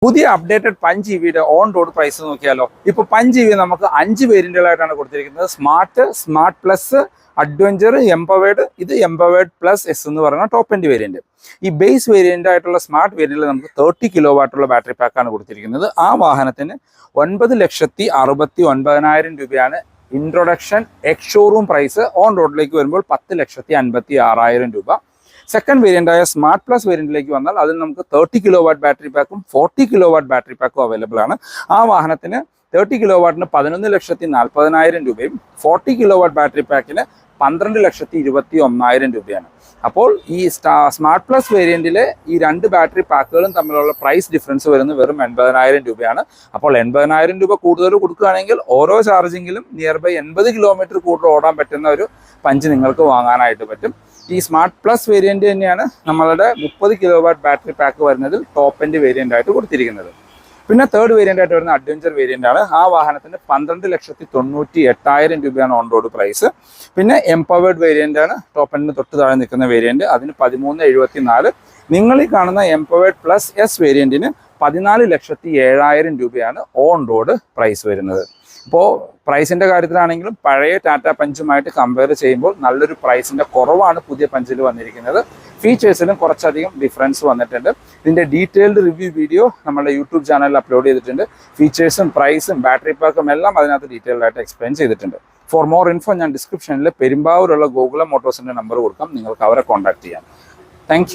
പുതിയ updated 5 GB on road price നോക്കിയാലോ. ഇപ്പോൾ 5 GB നമുക്ക് 5 വേരിയന്റുകളായിട്ടാണ് കൊടുത്തിരിക്കുന്നത്. Smart plus, adventure, empowered. ഇത് എംപവേർഡ് പ്ലസ് എസ് എന്ന് പറയുന്ന ടോപ്പ് എൻഡ് വേരിയന്റ്. ഈ ബേസ് വേരിയന്റ് ആയിട്ടുള്ള സ്മാർട്ട് വേരിയന്റിൽ നമുക്ക് 30 കിലോവാട്ടുള്ള ബാറ്ററി പാക്കാണ് കൊടുത്തിരിക്കുന്നത്. ആ വാഹനത്തിന് 9,69,000 രൂപയാണ് introduction ex showroom price. On റോഡിലേക്ക് വരുമ്പോൾ 10,56,000 രൂപ. സെക്കൻഡ് വേരിയന്റ് ആയ സ്മാർട്ട് പ്ലസ് വേരിയന്റിലേക്ക് വന്നാൽ അതിൽ നമുക്ക് 30 കിലോവാട്ട് ബാറ്ററി പാക്കും 40 കിലോവാട്ട് ബാറ്ററി പാക്കും അവൈലബിൾ ആണ്. ആ വാഹനത്തിന് 30 കിലോവാട്ടിന് 11,40,000 രൂപയും 40 കിലോവാട്ട് ബാറ്ററി പാക്കിന് 12,21,000 രൂപയാണ്. അപ്പോൾ ഈ സ്മാർട്ട് പ്ലസ് വേരിയന്റിലെ ഈ രണ്ട് ബാറ്ററി പാക്കുകളും തമ്മിലുള്ള പ്രൈസ് ഡിഫറൻസ് വരുന്നത് വെറും 80,000 രൂപയാണ്. അപ്പോൾ 80,000 രൂപ കൂടുതൽ കൊടുക്കുകയാണെങ്കിൽ ഓരോ ചാർജിങ്ങിലും നിയർ ബൈ 80 കിലോമീറ്റർ കൂടുതൽ ഓടാൻ പറ്റുന്ന ഒരു പഞ്ച് നിങ്ങൾക്ക് വാങ്ങാനായിട്ട് പറ്റും. ഈ സ്മാർട്ട് പ്ലസ് വേരിയന്റ് തന്നെയാണ് നമ്മളുടെ 30 കിലോവാട്ട് ബാറ്ററി പാക്ക് വരുന്നതിൽ ടോപ്പ് എൻഡ് വേരിയന്റ് ആയിട്ട് കൊടുത്തിരിക്കുന്നത്. പിന്നെ തേർഡ് വേരിയന്റ് ആയിട്ട് വരുന്ന അഡ്വഞ്ചർ വേരിയന്റ് ആണ്. ആ വാഹനത്തിന് 12,98,000 രൂപയാണ് ഓൺ റോഡ് പ്രൈസ്. പിന്നെ എംപവേർഡ് വേരിയന്റ് ആണ് ടോപ്പ് എൻഡിന് തൊട്ട് താഴെ നിൽക്കുന്ന വേരിയന്റ്. അതിന് 13,74,000. നിങ്ങൾ ഈ കാണുന്ന എംപവേർഡ് പ്ലസ് എസ് വേരിയന്റിന് 14,07,000 രൂപയാണ് ഓൺ റോഡ് പ്രൈസ് വരുന്നത്. ഇപ്പോൾ പ്രൈസിൻ്റെ കാര്യത്തിലാണെങ്കിലും പഴയ ടാറ്റ പഞ്ചുമായിട്ട് കമ്പയർ ചെയ്യുമ്പോൾ നല്ലൊരു പ്രൈസിൻ്റെ കുറവാണ് പുതിയ പഞ്ചിൽ വന്നിരിക്കുന്നത്. ഫീച്ചേഴ്സിലും കുറച്ചധികം ഡിഫറൻസ് വന്നിട്ടുണ്ട്. ഇതിൻ്റെ ഡീറ്റെയിൽഡ് റിവ്യൂ വീഡിയോ നമ്മുടെ യൂട്യൂബ് ചാനലിൽ അപ്ലോഡ് ചെയ്തിട്ടുണ്ട്. ഫീച്ചേഴ്സും പ്രൈസും ബാറ്ററി പാക്കും എല്ലാം അതിനകത്ത് ഡീറ്റെയിൽഡ് ആയിട്ട് എക്സ്പ്ലെയിൻ ചെയ്തിട്ടുണ്ട്. ഫോർ മോർ ഇൻഫോ ഞാൻ ഡിസ്ക്രിപ്ഷനിൽ പെരുമ്പാവൂരുള്ള ഗോകുലം മോട്ടോഴ്സിൻ്റെ നമ്പർ കൊടുക്കാം. നിങ്ങൾക്ക് അവരെ കോൺടാക്ട് ചെയ്യാം. താങ്ക്